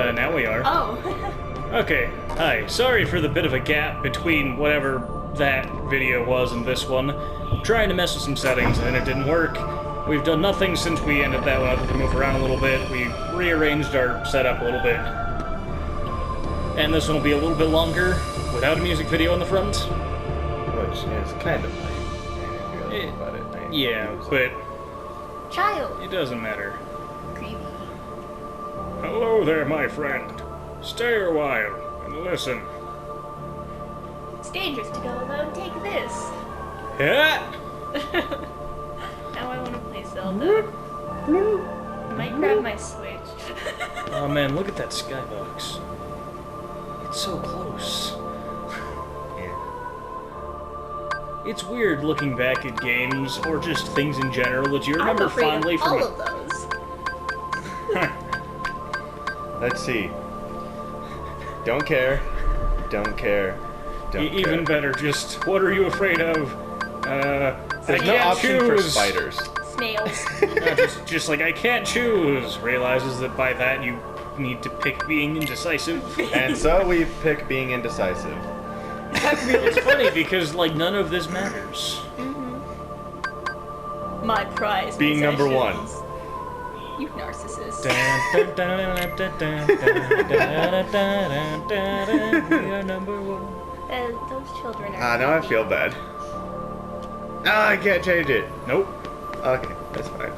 Now we are. Oh. Okay, hi. Sorry for the bit of a gap between whatever that video was and this one. Trying to mess with some settings and it didn't work. We've done nothing since we ended that one other than move around a little bit. We rearranged our setup a little bit. And this one will be a little bit longer, without a music video in the front. Which is kind of lame. If you think about it. Yeah, but Child. it doesn't matter. Creepy. Hello there, my friend. Stay a while and listen. It's dangerous to go alone. Take this. Yeah. Now I want to play Zelda. I might grab my Switch. Oh man, look at that skybox. It's so close. It's weird looking back at games, or just things in general, that you remember I'm afraid fondly of from... all of those. Let's see. Don't care. Don't care. Don't care. Even better, just, what are you afraid of? There's I no can't option for choose. spiders. Snails. Just like, I can't choose. Realizes that by that you need to pick being indecisive. And so we pick being indecisive. It's funny, because, like, none of this matters. My prize. Being number one. possessions. You narcissist. We are number one. Those children are. Ah, now I creepy. feel bad. Ah, I can't change it. Nope. Okay, that's fine.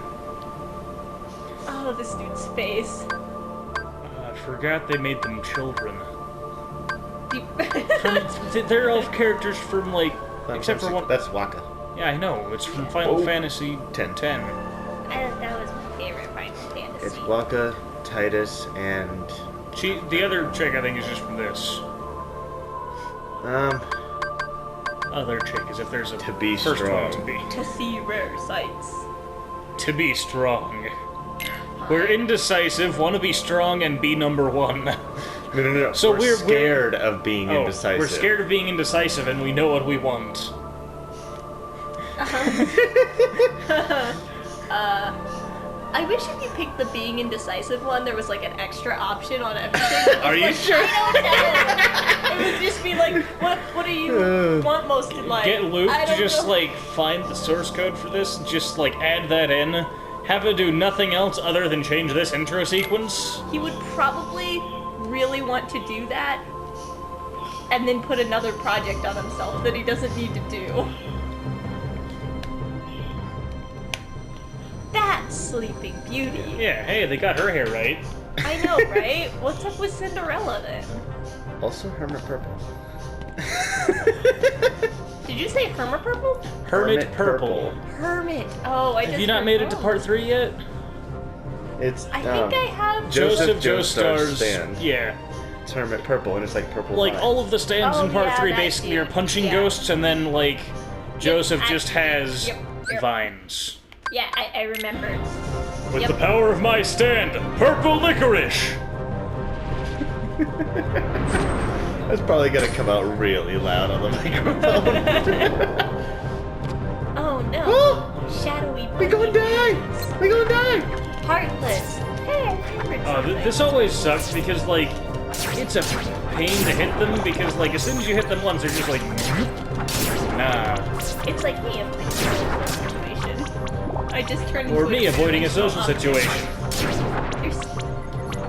Oh, this dude's face. I forgot they made them children. You- They're elf characters from, like, except for one... That's Waka. Yeah, I know. It's from Final Fantasy Ten. X. that was my favorite Final Fantasy. It's Waka, Titus, and The other chick, I think, is just from this. Other chick, as if there's a To be first strong. one to be. To see rare sights. To be strong. We're indecisive, want to be strong, and be number one. No. So we're scared of being Oh, indecisive. we're scared of being indecisive, and we know what we want. I wish if you picked the being indecisive one, there was like an extra option on everything. Are you Like, sure? I don't know. It would just be like, what do you want most in life? Get Luke I to don't just, know. like, find the source code for this, and just, like, add that in. Have it do nothing else other than change this intro sequence. He would probably really want to do that, and then put another project on himself that he doesn't need to do. That's Sleeping Beauty. Yeah, hey, they got her hair right. I know, right? What's up with Cinderella then? Also Hermit Purple. Did you say Hermit Purple? Hermit Purple. Hermit. Oh, I just Have you not heard made it to wrong. part 3 yet? It's I think I have. Joseph Joestar's Joestar's stand. Yeah. It's Hermit Purple, and it's like purple. Like, wine. all of the stands Oh, in part yeah, 3 that basically too. are punching Yeah. ghosts, and then, like, Joseph I- just has Yep. vines. Yeah, I remember. With Yep. the power of my stand, purple licorice! That's probably gonna come out really loud on the microphone. Oh no. Oh! Shadowy. We gonna die! We gonna die! Heartless. Hey, I remembered something. This always sucks because, like, it's a pain to hit them because, like, as soon as you hit them once, they're just like, nah. It's like me avoiding a social situation. I just turned Or into me avoiding a social two-dimensional situation.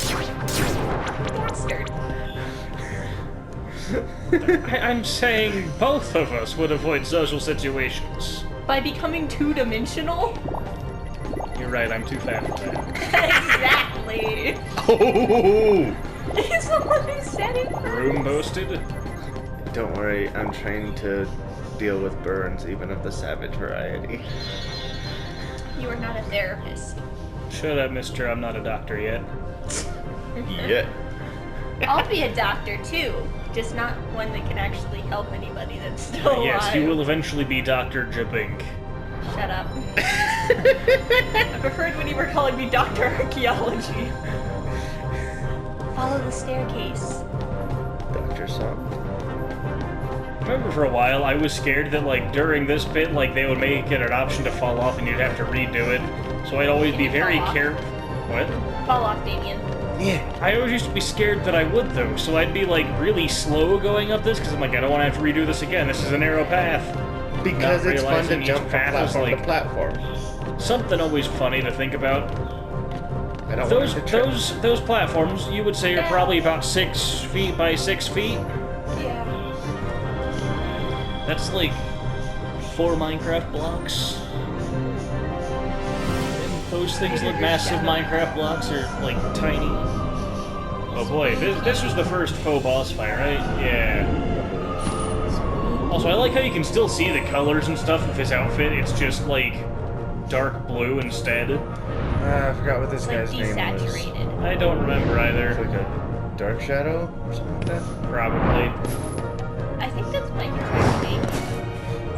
object. Bastard. I'm saying both of us would avoid social situations. By becoming two-dimensional? You're right, I'm too fat for that. Exactly. Oh! He's the one who said it first. Room boasted? Don't worry, I'm trained to deal with burns, even of the savage variety. You are not a therapist. Shut up, mister, I'm not a doctor yet. Yeah. I'll be a doctor too, just not one that can actually help anybody that's still alive. Yes, you will eventually be Dr. Jabink. Shut up. I preferred when you were calling me Dr. Archaeology. Follow the staircase. Dr. Song. I remember for a while I was scared that, like, during this bit, like, they would make it an option to fall off and you'd have to redo it. So I'd always be very Fall off. careful. What? Fall off, Damien. Yeah. I always used to be scared that I would, though, so I'd be, like, really slow going up this, because I'm like, I don't want to have to redo this again. This is a narrow path. Because Not it's fun to realizing jump each from path is, platform to like, platform. something always funny to think about. I don't Those want to trip. those platforms, you would say, are probably about 6 feet by 6 feet. Yeah. That's like 4 Minecraft blocks. And those things look massive. Minecraft blocks are like tiny. Oh boy, this was the first faux boss fight, right? Yeah. Also, I like how you can still see the colors and stuff of his outfit. It's just like dark blue instead. I forgot what this Like guy's name was. desaturated. I don't remember It's either. like a dark shadow or something like that. Probably. I think that's my correct name.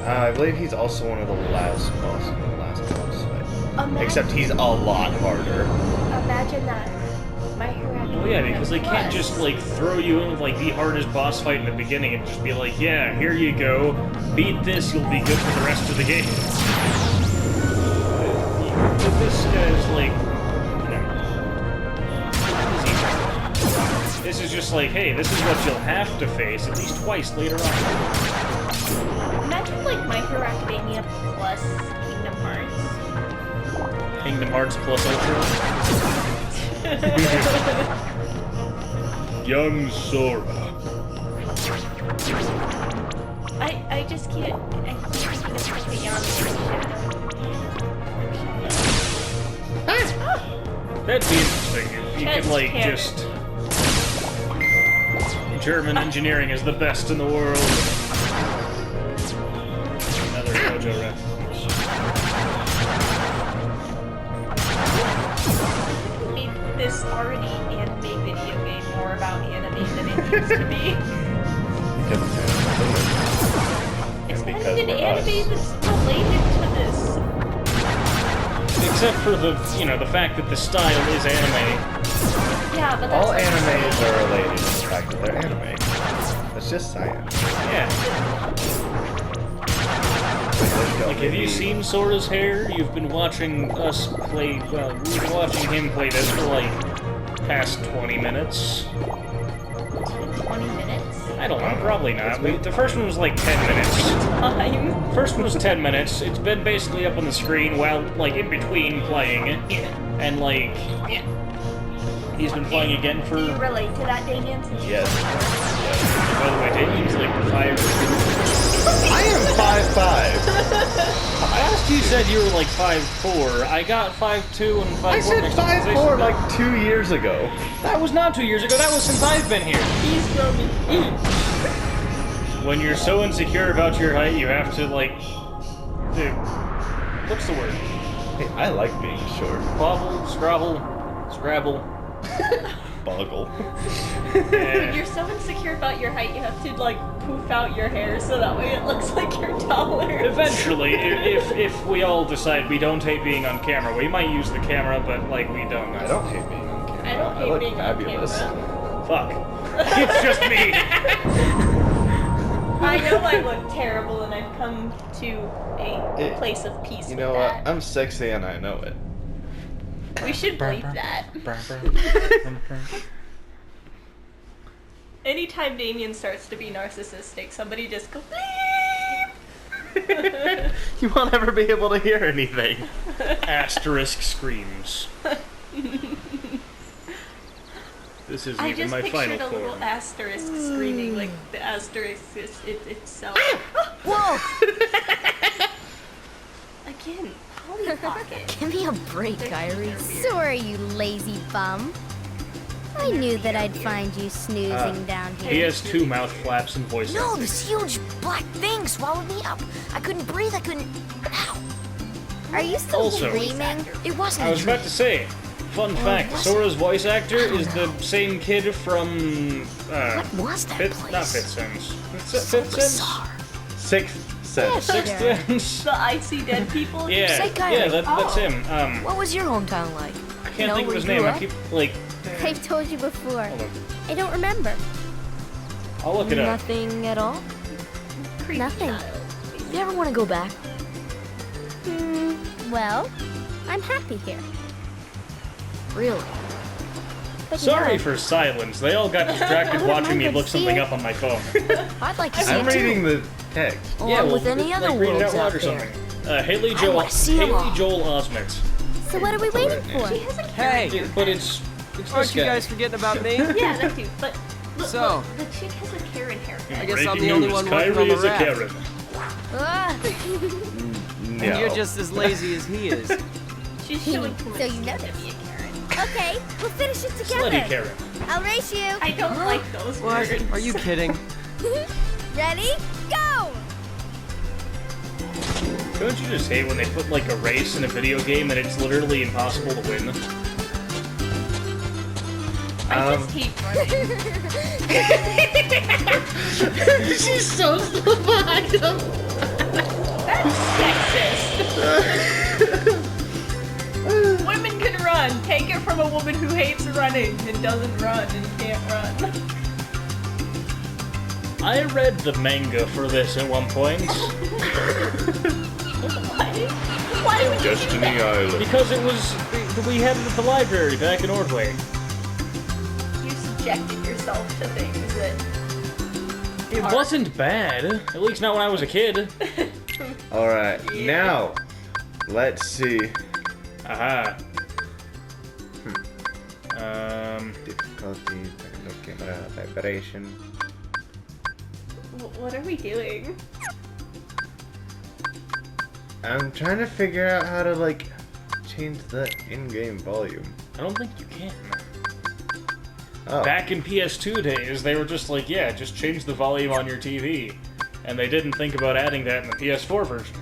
I believe he's also one of the last boss in the last boss fight. Imagine, Except he's a lot harder. imagine that. My Hero Well, yeah, because they can't just like throw you in with like the hardest boss fight in the beginning and just be like, yeah, here you go, beat this, you'll be good for the rest of the game. This guy's like, this is just like, hey, this is what you'll have to face at least twice later on. Imagine like My Hero Academia plus Kingdom Hearts. Kingdom Hearts plus Ultra. Young Sora. I just can't. I keep thinking of like beyond the That'd be interesting if you could like Cannon. just German engineering is the best in the world. Another JoJo reference. Made this already anime video game more about anime than it used to be. It's not because even we're anime us. that's related to this. Except for the, you know, the fact that the style is anime. Yeah, but that's All like animes are related to the fact that they're anime. It's just science. Yeah. Like, have you seen Sora's hair? You've been watching us play, well, we've been watching him play this for like past 20 minutes. 20 minutes. I don't know, probably not. The first one was like 10 minutes. Time. First one was 10 minutes. It's been basically up on the screen while, like, in between playing. And, like, he's been playing again for... Do you relate to that, Damien? Since Yes. By the way, Damien's like 5'2". I am 5'5". I asked you said you were like 5'4". I got 5'2" and 5'4". I said next to 5'4" like 2 years ago. That was not 2 years ago. That was since I've been here. He's Roman. When you're so insecure about your height, you have to, like... Dude, what's the word? Hey, I like being short. Bobble, scrabble, scrabble. Boggle. When you're so insecure about your height, you have to like poof out your hair so that way it looks like you're taller. Eventually, if we all decide we don't hate being on camera, we might use the camera, but like we don't. I don't hate being on camera. I don't hate look being fabulous. on camera. Fuck. It's just me. I know I look terrible, and I've come to a place of peace You with know that. what? I'm sexy and I know it. We should bleep that. Anytime Damien starts to be narcissistic, somebody just go bleep. You won't ever be able to hear anything. Asterisk screams. This isn't I even just my final pictured a little form. asterisk screaming, like the asterisk is itself. Whoa! Again, Polly Pocket. Give me a break, Kyrie. Sorry, you lazy bum. I knew that I'd find you snoozing down He here. has 2 mouth flaps and voice No, acting. this huge black thing swallowed me up. I couldn't breathe. I couldn't. Ow! Are you still Also- dreaming? It wasn't I a was dream. about to say, fun fact, was it? Sora's voice actor is the same kid from, What was that place? Not Fifth Sense. So Fifth Sense? bizarre. Sixth sense. Sixth Sure. Sense? The I See Dead People? Yeah, Say Kyrie. yeah, that's Oh. him. What was your hometown like? I can't think of his name. I keep, like, I've told you before. hold on. I don't remember. I'll look it up. Nothing at all. Creepy Nothing. child. You ever want to go back? Well, I'm happy here. Really? but Sorry yeah. for silence. They all got distracted watching me look something up on my phone. I'd like to see I'm it too. reading the text. Along with any other like, read it worlds out loud out or there. something. Haley Joel wanna see 'em all. Osment. So what are we waiting for? She has a Hey, Yeah, but it's this aren't you guy. guys forgetting about me? Yeah, that too. But look, So- look, the chick has a Karen haircut. I guess I'm Breaking the only news, one working Kyrie on the is a raft. Karen. Ah. No. And you're just as lazy as he is. She's showing too much So you skin noticed. to be a Karen. Okay, we'll finish it Slutty together. Karen. I'll race you. I don't like those What? words. Are you kidding? Ready? Go! Don't you just hate when they put like a race in a video game and it's literally impossible to win? I just hate running. She's so slow behind him. That's sexist. Women can run. Take it from a woman who hates running and doesn't run and can't run. I read the manga for this at one point Why would you do Destiny that? Island. because it was we had it at the library back in Ordway. You subjected yourself to things that It wasn't bad, at least not when I was a kid. Alright, now, let's see. Aha. Difficulty, camera, vibration. What are we doing? I'm trying to figure out how to, like, change the in-game volume. I don't think you can. Oh. Back in PS2 days, they were just like, yeah, just change the volume on your TV. And they didn't think about adding that in the PS4 version.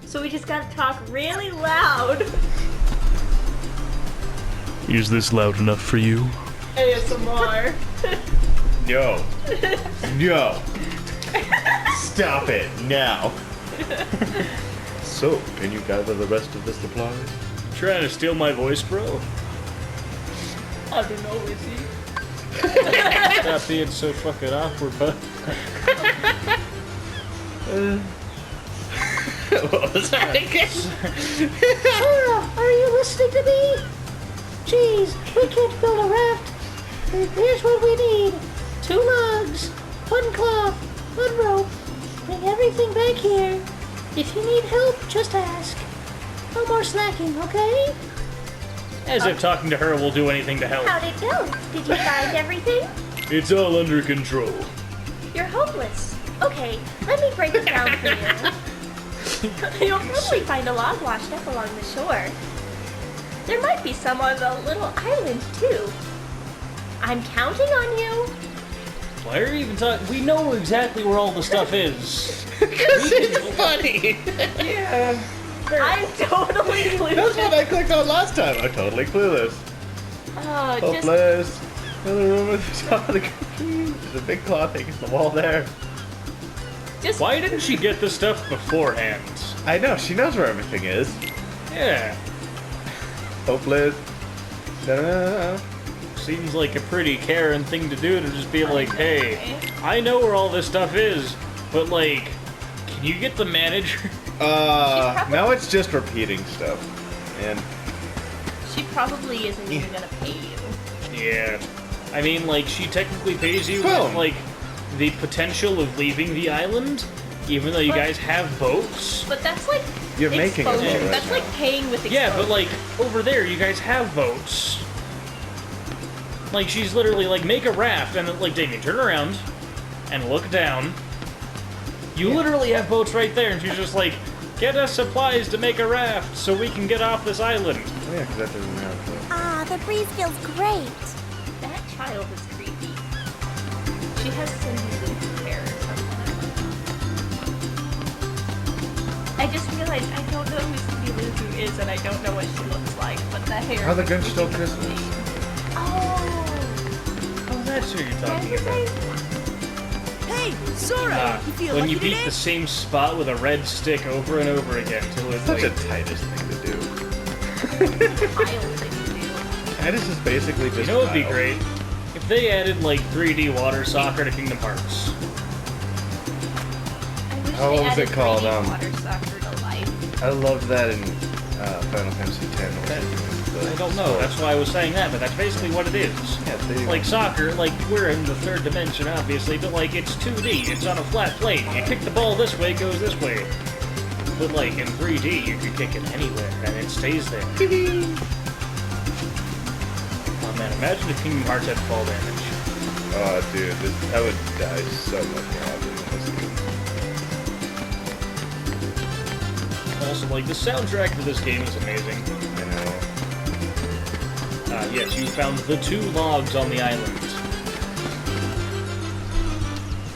So we just gotta talk really loud. Is this loud enough for you? ASMR. No. No. Stop it, now. So, can you gather the rest of the supplies? Trying to steal my voice, bro? I don't know, is he? Stop being so fucking awkward, bud. What was that again? Are you listening to me? Jeez, we can't build a raft. Here's what we need. 2 logs, 1 cloth, 1 rope. Bring everything back here. If you need help, just ask. No more slacking, okay? As if talking to her will do anything to help. How'd it go? Did you find everything? It's all under control. You're hopeless. Okay, let me break it down for you. You'll probably find a log washed up along the shore. There might be some on the little island, too. I'm counting on you. Why are you even talking? We know exactly where all the stuff is. Because it's funny. Yeah. I'm totally That's clueless. what I clicked on last time. I'm totally clueless. Oh, just Hopeless. In the room at the top of the country. There's a big cloth against the wall there. Why didn't she get this stuff beforehand? I know, she knows where everything is. Yeah. Hopeless. Da-da-da-da. Seems like a pretty Karen thing to do to just be like, hey, I know where all this stuff is, but like, can you get the manager? Now it's just repeating stuff. And she probably isn't even gonna pay you. Yeah. I mean, like, she technically pays you Boom. with, like, the potential of leaving the island, even though you guys have boats. But that's like You're making a boat exposure. right That's now. like paying with exposure. Yeah, but, like, over there, you guys have boats. Like, she's literally like, make a raft, and like, Damien, turn around and look down. You literally have boats right there, and she's just like, get us supplies to make a raft so we can get off this island. oh yeah, because that doesn't have Ah, the breeze feels great. That child is creepy. She has Cindy Lou hair or something. I just realized I don't know who Cindy Lou is, and I don't know what she looks like, but the hair. How the is Grinch Stole creepy. Christmas. Oh. Oh, that's who you're talking about. Hey, Sora! You feel When lucky you beat today? the same spot with a red stick over and over again till it's Such like, a Titus thing to do. Kyle thing to do. Titus is basically just you know it'd be Kyle. great? If they added like 3D water soccer to Kingdom Hearts. I wish How they was it added called, 3D water soccer to life. I loved that in Final Fantasy X. the. I don't know. That's why I was saying that, but that's basically what it is. Yeah, they, Like soccer, like we're in the third dimension, obviously, but like it's 2D. It's on a flat plate. You kick the ball this way, it goes this way. But like in 3D, you can kick it anywhere and it stays there. Oh man, imagine if Kingdom Hearts had fall damage. Oh, dude, I would die so much more often in this game. Also, like the soundtrack for this game is amazing. You know. Yes, you found the 2 logs on the island.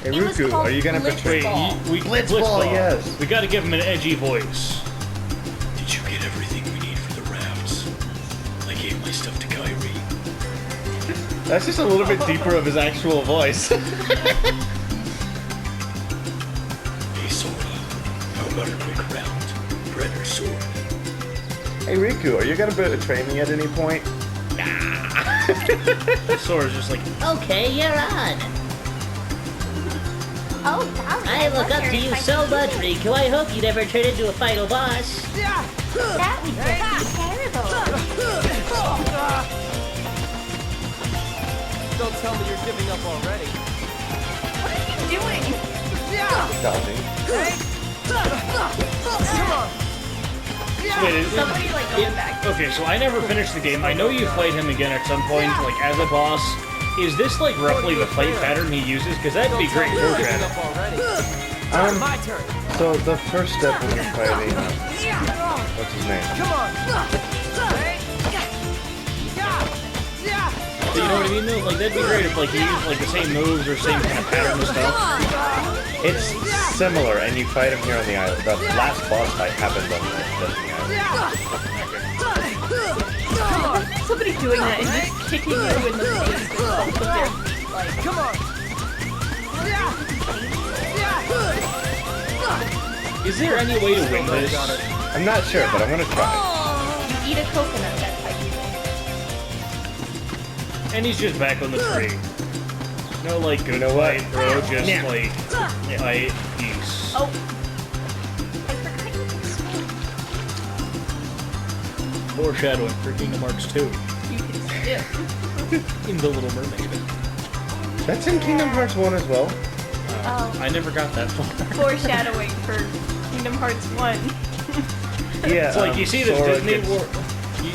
Hey, He was Ruku, called are you gonna betray? Blitzball. Blitzball, yes. We gotta give him an edgy voice. Did you get everything we need for the rafts? I gave my stuff to Kyrie. That's just a little bit deeper of his actual voice. Hey, Sora, how about a quick round? Bread or sword? Hey, Riku, are you gonna betray me at any point? Sora's just like, Okay, you're on. Oh, wow. I look up to you so much, Riku. I hope you never turn into a final boss. That would be terrible. Don't tell me you're giving up already. What are you doing? Dodging. Come on. wait, Somebody like going back. okay, so I never finished the game. I know you played him again at some point, like as a boss. Is this like roughly the fight pattern he uses? Because that'd be Don't great tell me for you're giving Shadow. up already. My turn. So the first step when you're fighting, what's his name? Come on. You know what I mean? Though? Like that'd be great if like he used like the same moves or same kind of pattern and stuff. It's similar, and you fight him here on the island. The last boss fight happens on the island. Somebody doing that and just kicking you in the face with both of their, like, Come on. Is there any way to win this? I'm not sure, but I'm gonna try. you eat a coconut, that's how you win. And he's just back on the tree. No like good know what? fight, bro. Just Yeah. like fight, peace. Oh. I forgot you can swim. Foreshadowing for Kingdom Hearts 2 You can skip. in The Little Mermaid. That's in Kingdom Hearts 1 as well. Oh. I never got that far. Foreshadowing for Kingdom Hearts 1. Yeah. It's like you see this Sora Disney gets- world.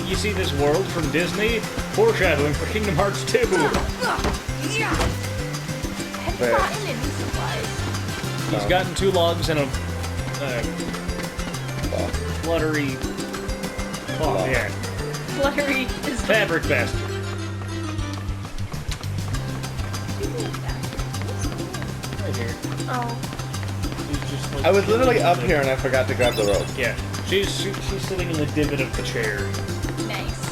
You see this world from Disney. Foreshadowing for Kingdom Hearts 2. Have you Fair. gotten any supplies? He's gotten 2 logs and a fluttery. Oh yeah, Fluttery is fabric basket. Right here. Oh. She's just, like, I was literally up chilling. here and I forgot to grab the rope. Yeah, she's sitting in the divot of the chair. Nice.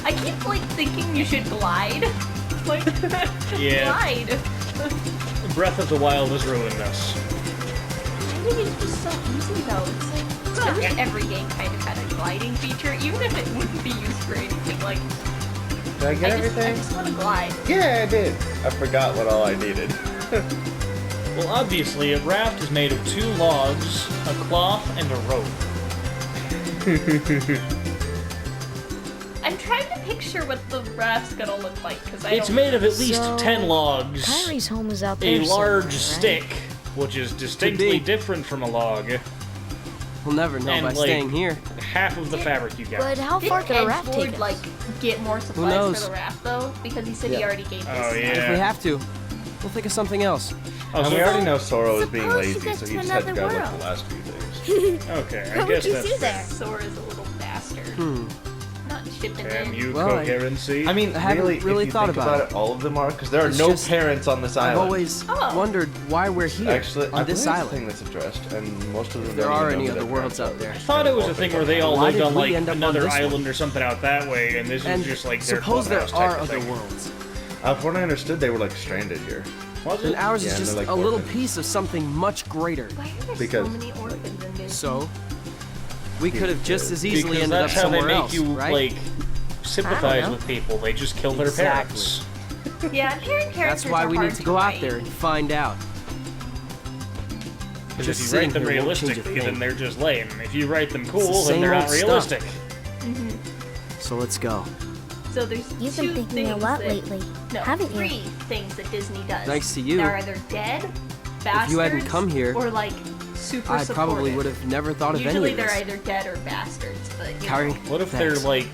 I keep like thinking you should glide. Like, Yeah. glide. Breath of the Wild has ruined us. I think it's just so easy though. It's like I wish every game kind of had a gliding feature, even if it wouldn't be used for anything. Like Did I get I everything? just want to glide. Yeah, I did. I forgot what all I needed. Well, obviously, a raft is made of 2 logs, a cloth, and a rope. I'm trying to picture what the raft's gonna look like because It's made of at least 10 logs, Kyrie's home is out there a large somewhere, right? stick, which is distinctly be. different from a log, We'll never know and by like staying here. half of the fabric you got. But how far Didn't could a raft Edgewood take us? like get more supplies knows? for the raft though? Because he said he Yeah. already gave us. Oh, If we yeah. have to, we'll think of something else. Oh, And so we already know Sora was being Suppose you lazy, get so to he just had to another go with world. the last few things. okay, I What guess would you that's do there? Sora's a little bastard. Not shipping Damn in. you, Well, coherency. I mean, I haven't really, really if you thought think about it, all of them are, because there are It's no just- parents on this I've island. always Oh. wondered why we're here Actually, I on this believe it's a island. thing that's addressed, and most of them There don't are even any know who other their worlds parents out there. are. I thought it was a thing where they all Why lived did on we like end up on another this one? island or something out that way, and this And is just like their suppose there clubhouse type are of other thing. worlds. From what I understood, they were like stranded here. Was Then it? ours Yeah, is and just they're like a little orphans. piece of something much greater. Why are there Because- so many orphans in this? So, we could have just as easily Because ended up that's how they somewhere make else, you right? like sympathize know. with people. They just kill their Exactly. parents. Yeah, parent characters That's why are we hard need to go out write. there and find out. Because Just if you sitting write them here won't change a realistically, then thing. they're just lame. If you write them the cool, then same they're not old stuff. realistic. So let's go. So there's You've two been thinking a things lot that, lately, no, haven't you? 3 things that Disney does. Thanks to you. They're either dead, bastards, If you hadn't come here, or like super I supportive. probably would have never thought of Usually any of they're this. either dead or bastards, but you Kyrie, know. What if thanks. they're like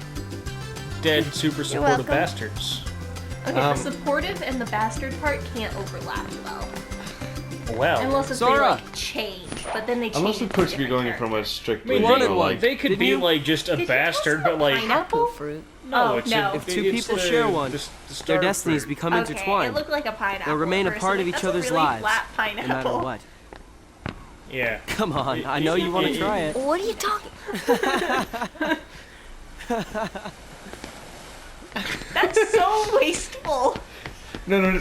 dead, super supportive welcome. bastards? Okay, the supportive and the bastard part can't overlap well. Well, Unless if Sora. they like change, but then they change. Unless of into course you're different going from a characters. strictly I wanted mean, one. they could Didn't be you? like just a Did you bastard, also but like pineapple fruit. no, Oh, it's no. If a, two it's people the- share one, the their star destinies fruit. become Okay, intertwined. it looked like a pineapple. They'll remain a at part first. of each That's a other's really lives, flat no pineapple. matter what. Yeah. Come on, I know you want to try it. What are you talking? That's so wasteful. No.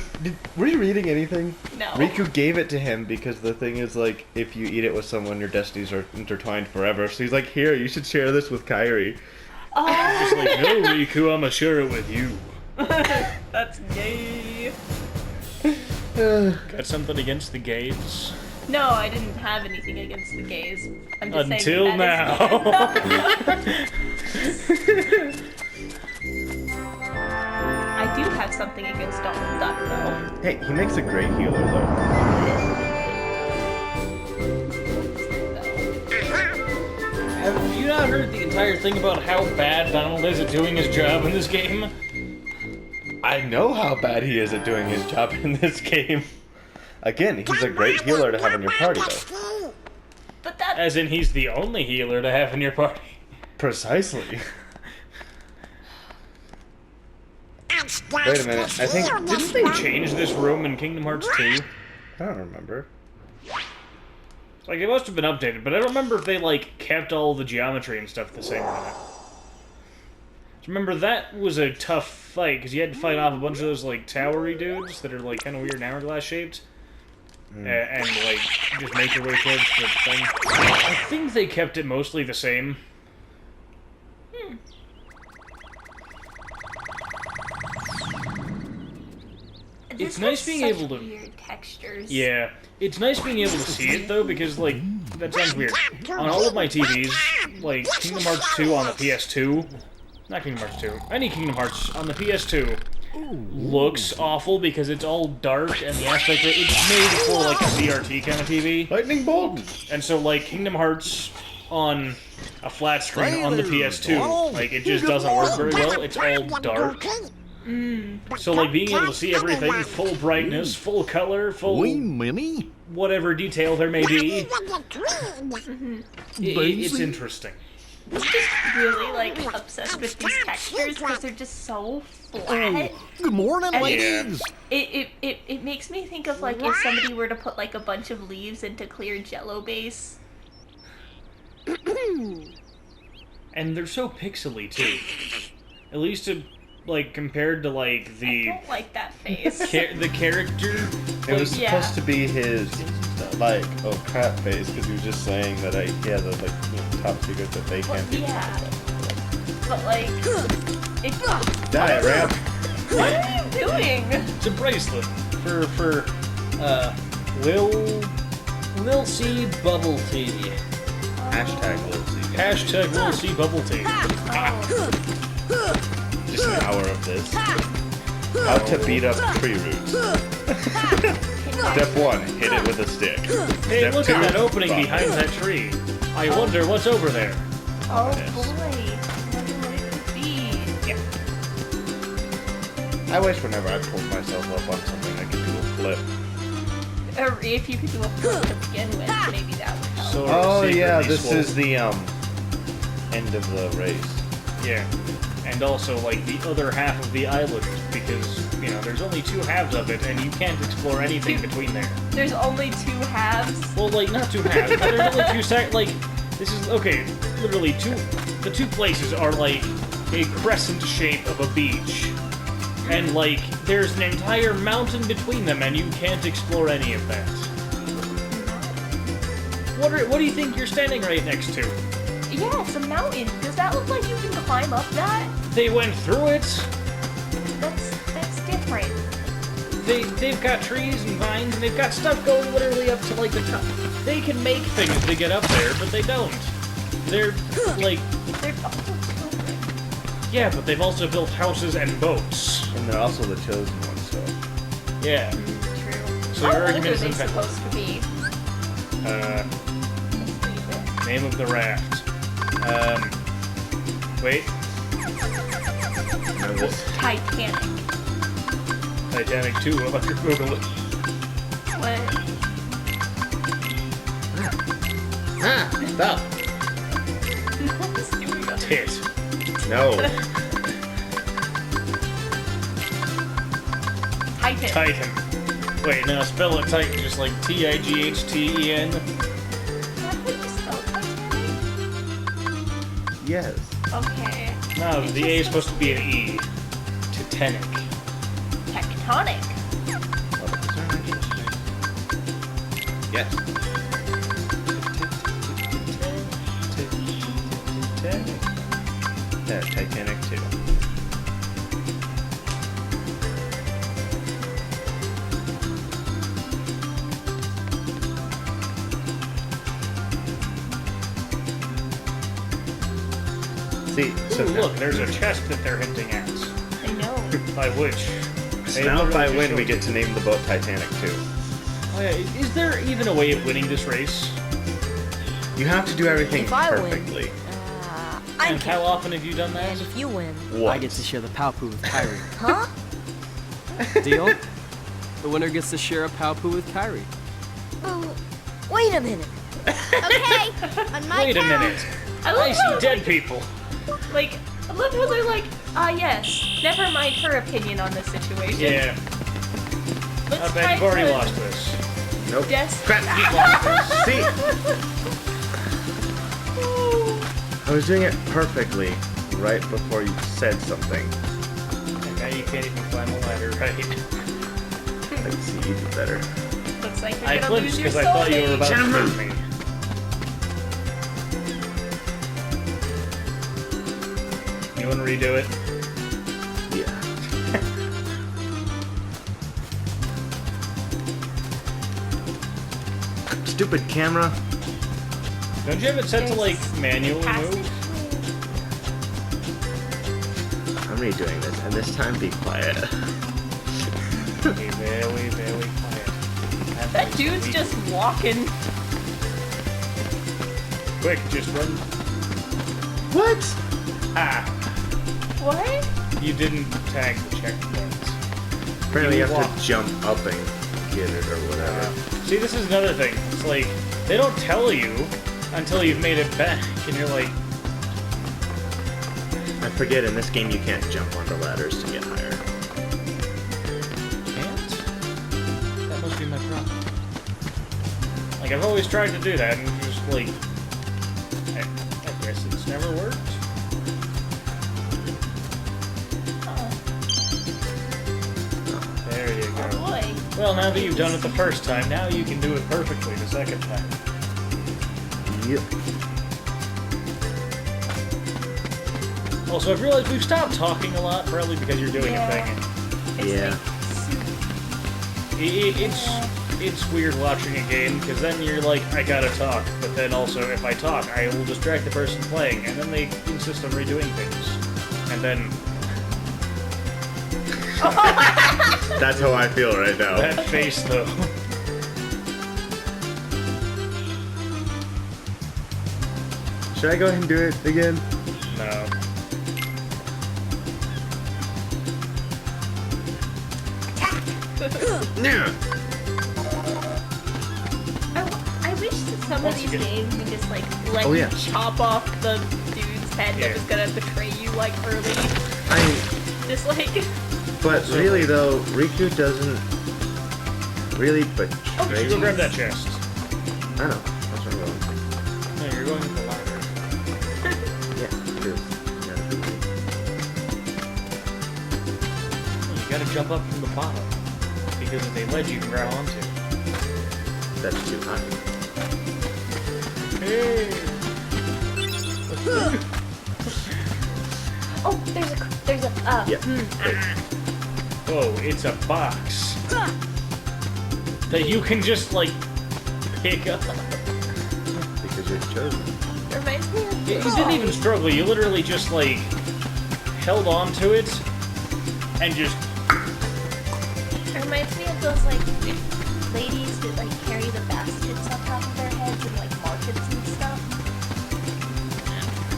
Were you reading anything? No. Riku gave it to him because the thing is, like, if you eat it with someone, your destinies are intertwined forever. So he's like, here, you should share this with Kyrie. Oh, It's like, no, Riku, I'ma share it with you. that's gay. Got something against the gays? No, I didn't have anything against the gays. I'm just Until saying that is- I do have something against Donald Duck, though. Hey, he makes a great healer, though. Have you not heard the entire thing about how bad Donald is at doing his job in this game? I know how bad he is at doing his job in this game. Again, he's a great healer to have in your party, though. But that As in, he's the only healer to have in your party. Precisely. Wait a minute, I think... Didn't they change this room in Kingdom Hearts 2? I don't remember. Like, it must have been updated, but I don't remember if they, like, kept all the geometry and stuff the same or not. Remember, that was a tough fight, because you had to fight off a bunch of those, like, towery dudes that are, like, kind of weird and hourglass shaped. And, like, just make your way towards the thing. I think they kept it mostly the same. this It's nice has being such able to... weird textures. Yeah. It's nice being able to see it, though, because, like, that sounds weird. On all of my TVs, like, Kingdom Hearts 2 on the PS2... Not Kingdom Hearts 2. Any Kingdom Hearts on the PS2 looks awful because it's all dark and the aspect rate... It's made for, like, a CRT kind of TV. Lightning bolt! And so, like, Kingdom Hearts on a flat screen on the PS2, like, it just doesn't work very well. It's all dark. So, like, being able to see everything full brightness, full color, full whatever detail there may be, it's interesting. I'm just really, like, obsessed with these textures because they're just so flat. Good morning, And ladies. it makes me think of, like, if somebody were to put, like, a bunch of leaves into clear Jell-O base. And they're so pixely, too. At least, like, compared to, like, I the... don't like that face. The character... It was Yeah. supposed to be his, like, oh crap face, because he was just saying that he has a, like, top secret that they can't do. Yeah. But, like, it... Die, ramp! What are you doing? It's a bracelet for Lil C Bubble Tea. Hashtag Lil C. Hashtag Lil C Bubble Tea. Just an hour of this. How to beat up tree roots. Step 1, hit it with a stick. Hey, Step look 2, at that opening bump behind it. that tree. I wonder what's over there. Oh, Yes. boy. I wonder what it could be. I wish whenever I pulled myself up on something I could do a flip. Or if you could do a flip to begin with, maybe that would help. So Oh yeah, secretly this swole. is the end of the race. Yeah. And also, like, the other half of the island, because, you know, there's only 2 halves of it, and you can't explore anything between there. There's only 2 halves. Well, like, not 2 halves, but there's only 2 like, this is, okay, literally, the 2 places are, like, a crescent shape of a beach. And, like, there's an entire mountain between them, and you can't explore any of that. What do you think you're standing right next to? Yeah, it's a mountain. Does that look like you can climb up that? They went through it. That's different. They've got trees and vines, and they've got stuff going literally up to, like, the top. They can make things to get up there, but they don't. They're, like... They're also children. Yeah, but they've also built houses and boats. And they're also the chosen ones, so. Yeah. True. So How your old argument are is they in fact. supposed to be? Name of the raft. Wait. Remember this? Titanic. Titanic 2, what about your Google it? What? Ah! Stop! What's doing that? Tit. No. Titan. Titan. Wait, now spell it Titan, just like Tighten. That's how you spell Titanic? Yes. Okay. No, the A is supposed to be an E. Titanic. Tectonic. Yes. Titanic. Yeah, Titanic 2. See, so Ooh, look, there's a chest that they're hinting at. I know. By which? so they now if I literally win, just we showed- get to name the boat Titanic 2. Oh, yeah. Is there even a way of winning this race? You have to do everything If I win. perfectly. I'm And how often have you done that? And if you win, What? I get to share the Palpoo with Kyrie. huh? Deal? The winner gets to share a Palpoo with Kyrie. Oh, wait a minute. Okay, on my Wait a count. minute. I I love how, see dead people. like, I love how they're like, yes, never mind her opinion on this situation. Yeah. Let's I try bet you've already to lost this. Nope. Des- Crap! See? I was doing it perfectly right before you said something. And now you can't even climb a ladder, right? Let's see, you do better. Looks like you're I gonna flinched lose your because I thought you were soulmate. about to hurt me. You want to redo it? Yeah. Stupid camera. Don't you have it set to like manually move? I'm redoing this, and this time be quiet. Be very, very quiet. That dude's just walking. Quick, just run. What? Ah, What? you didn't tag the checkpoints. Apparently you have walk. to jump up and get it or whatever. See, this is another thing. It's like, they don't tell you until you've made it back, and you're like, I forget, in this game you can't jump onto ladders to get higher. can't? That must be my problem. Like, I've always tried to do that, and just like, I guess it's never worked. There you Oh go. boy. Well, now that you've done it the first time, now you can do it perfectly the second time. Yep. Also, I've realized we've stopped talking a lot, probably because you're doing a thing. It's Yeah. It's weird watching a game, because then you're like, I gotta talk, but then also, if I talk, I will distract the person playing, and then they insist on redoing things. And then, That's how I feel right now. that face, though. Should I go ahead and do it again? No. Yeah. I wish that some Once of these again. games would just like let Oh, you yeah. chop off the dude's head Yeah. that was gonna betray you like early. Just like But really though, Riku doesn't really betray Oh, you should go grab that chest. I know. That's where I'm going. No, you're going with the ladder. Yeah, it is. You gotta be ready. You gotta jump up from the bottom. Because if they ledge you can grab onto. That's too high. Hey! oh, there's a Yeah. Whoa, it's a box. That you can just, like, pick up. Because you're chosen. reminds me of You didn't even struggle, you literally just, like, held on to it and just. It reminds me of those, like, ladies that, like, carry the baskets on top of their heads in, like, markets and stuff.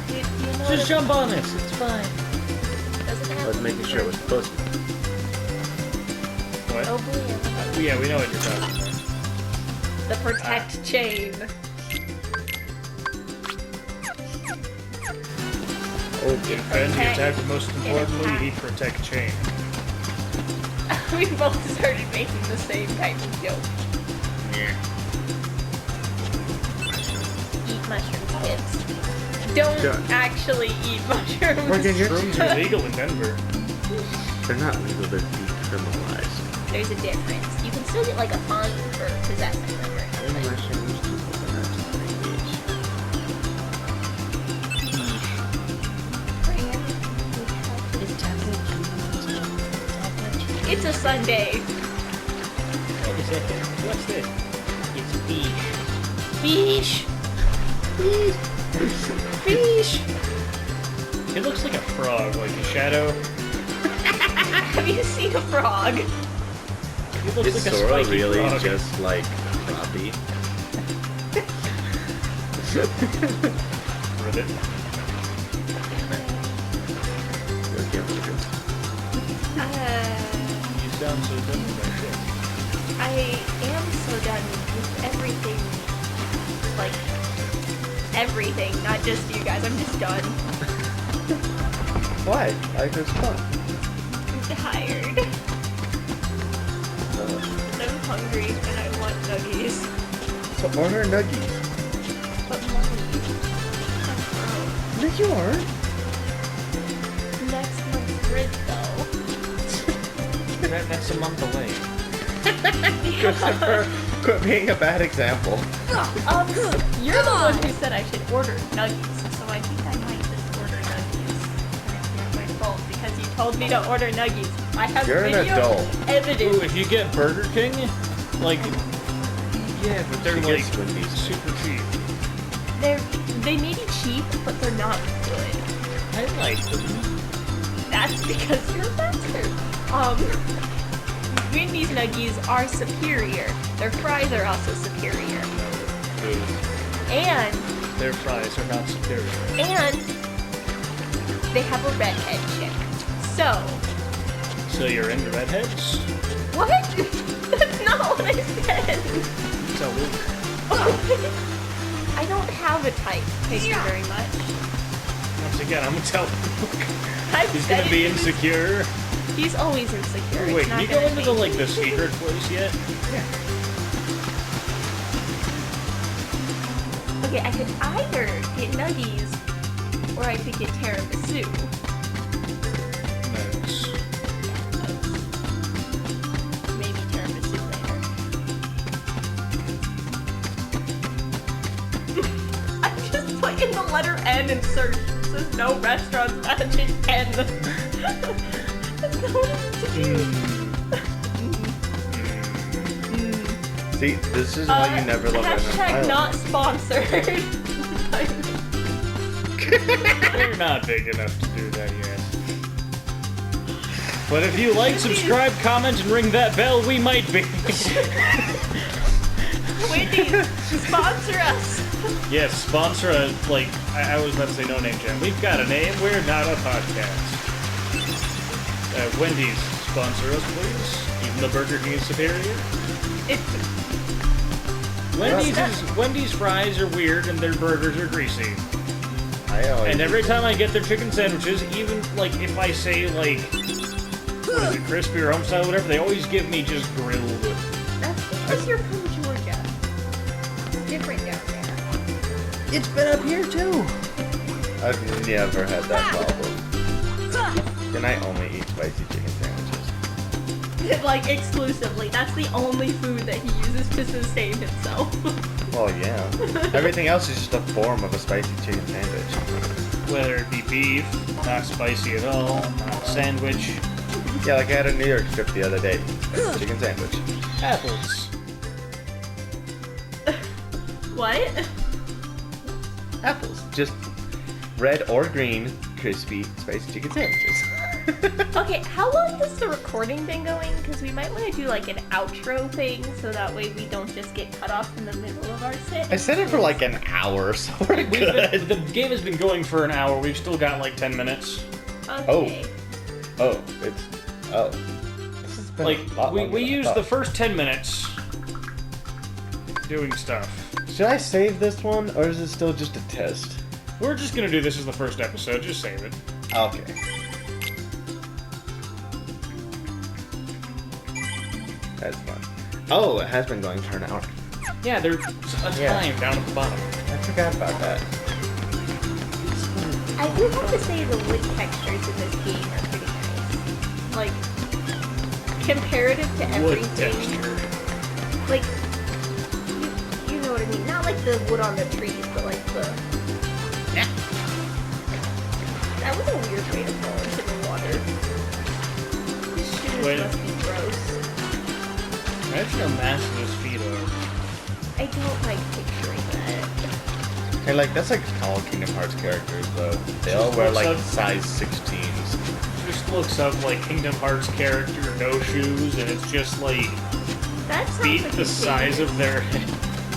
You know Just jump on it. It's fine. Doesn't I have was to making be sure it was pussy. What? Oh, boy. Yeah, we know what you're talking about. The protect chain. Oh, Defend the attack, but most importantly, he protect chain. We both started making the same kind of joke. Yeah. Eat mushrooms, kids. Don't actually eat mushrooms. Shrooms are legal in Denver. they're not legal, they're decriminalized. There's a difference. You can still get like a fine for possessing them or something. Mushrooms, coconuts, It's a Sunday. Wait a second. What's this? It's fish. Fish. Fish. It looks like a frog, like a shadow. Have you seen a frog? It looks Is like a Sora spiky really frog. just like Robbie? Ribbit. You sound so done with that shit. I am so done with everything. Like, everything, not just you guys. I'm just done. Why? Like it's fun. I'm tired. I'm hungry and I want nuggies. So order nuggies. But money. No, you aren't. Next month's rent, though. That's a month away. Christopher, quit being a bad example. You're the one who said I should order nuggies, so I think I might just order nuggies. And it's not my fault because you told me to order nuggies. I have You're an video adult. evidence. Ooh, if you get Burger King, like, yeah, but they're She like gets Wendy's. super cheap. They may be cheap, but they're not good. I like them. That's because you're a bastard. Wendy's nuggies are superior. Their fries are also superior. And Their fries are not superior. and they have a redhead chick. So So you're into redheads? what? That's not what I said. So I don't have a type. Thank you very much. once again, I'm gonna tell I've he's said gonna be it. insecure. He's always insecure. Wait, It's can not you go gonna into the change. like the secret place yet? Okay, I could either get nuggies or I could get tiramisu. Nice. Maybe tiramisu later. I'm just putting the letter N in search. It says no restaurants matching N. That's not what I meant to do. See, this is why you never love Hashtag not sponsored. We're not big enough to do that yet. But if you like, subscribe, comment, and ring that bell, we might be. Wendy, sponsor us. Yes, sponsor a, like, I was about to say no name jam. We've got a name, we're not a podcast. Wendy's, sponsor us, please. Even the Burger King is superior. Wendy's fries are weird and their burgers are greasy. I always And every time I get their chicken sandwiches, even like if I say like, what is it, crispy or home style, whatever, they always give me just grilled. That's because you're from Georgia. It's different down there. It's been up here too. I've never had that problem. And I only eat spicy chicken sandwiches. Like, exclusively. That's the only food that he uses to sustain himself. Well, yeah. Everything else is just a form of a spicy chicken sandwich. Whether it be beef, not spicy at all, not a sandwich, Yeah, like I had a New York trip the other day. Chicken sandwich. apples. What? Apples. Just red or green, crispy spicy chicken sandwiches. Okay, how long has the recording been going? Because we might want to do like an outro thing so that way we don't just get cut off in the middle of our sit. I said it for like an hour, so we're good. The game has been going for an hour. We've still got like 10 minutes. Okay. Oh, it's... Oh. This has been Like, a lot longer we than I used thought. the first 10 minutes doing stuff. Should I save this one, or is it still just a test? We're just gonna do this as the first episode. Just save it. Okay. That's fun. Oh, it has been going for an hour. Yeah, there's a time down at the bottom. I forgot about that. I do have to say the wood textures in this game are pretty nice. Like, comparative to Wood everything. texture. Like, you know what I mean? Not like the wood on the trees, but like the... Yeah. That was a weird way to fall into the water. These shoes Wait. must be gross. Imagine how massive his feet are. I don't like picturing that. Hey, like, that's like all Kingdom Hearts characters, though. They all wear, like, looks size 16s. Just looks up like Kingdom Hearts character, no shoes, and it's just like That sounds feet like the a size of their head.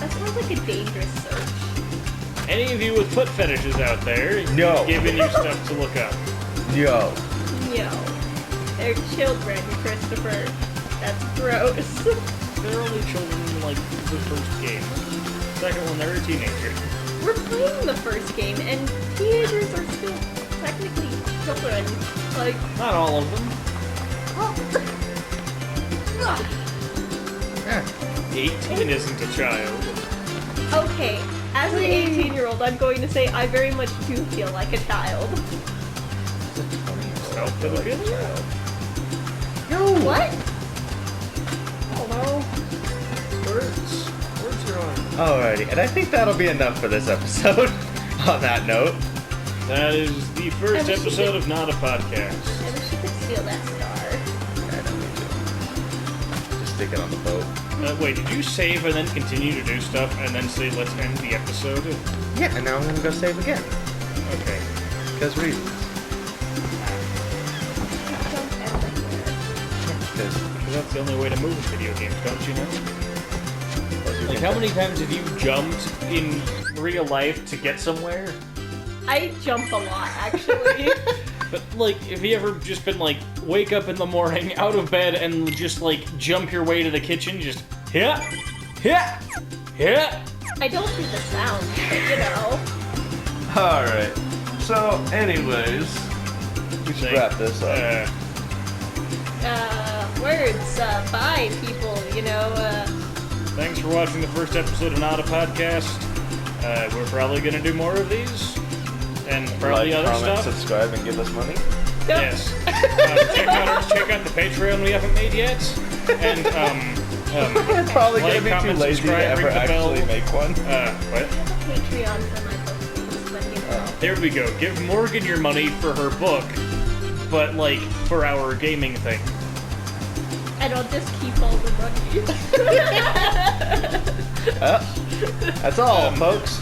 That sounds like a dangerous search. Any of you with foot fetishes out there, No. giving you stuff to look up. Yo. Yo. They're children, Christopher. That's gross. They're only children in like the first game. Second one, they're a teenager. We're playing the first game, and teenagers are still technically children. Like, Not all of them. oh. 18 isn't a child. Okay, as an 18-year-old, I'm going to say I very much do feel like a child. Self-pedophilia? What? I don't know. Words are on. Alrighty, and I think that'll be enough for this episode. On that note. That is the first I wish you episode could- of Not a Podcast. I wish you could steal that star. I don't need to. Just stick it on the boat. Wait, did you save and then continue to do stuff and then say let's end the episode? Yeah, and now I'm gonna go save again. Okay. Because reasons. Jump everywhere. Because That's the only way to move in video games, don't you know? Like, how many times have you jumped in real life to get somewhere? I jump a lot, actually. But, like, have you ever just been, like, wake up in the morning, out of bed, and just, like, jump your way to the kitchen? Just, yeah, yeah, yeah. I don't do the sound, but you know. Alright. So, anyways, we should wrap this up. Words, bye, people, you know, Thanks for watching the first episode of Not a Podcast. We're probably going to do more of these. And probably Like, other comment, stuff. subscribe, and give us money. Yes. Check out the Patreon we haven't made yet. And, We're probably like, gonna be too comment, lazy to subscribe, ever ring the bell. actually make one. what? I have a Patreon for my postings, but you know. There we go. Give Morgan your money for her book, but, like, for our gaming thing. And I'll just keep all the money. That's all, folks.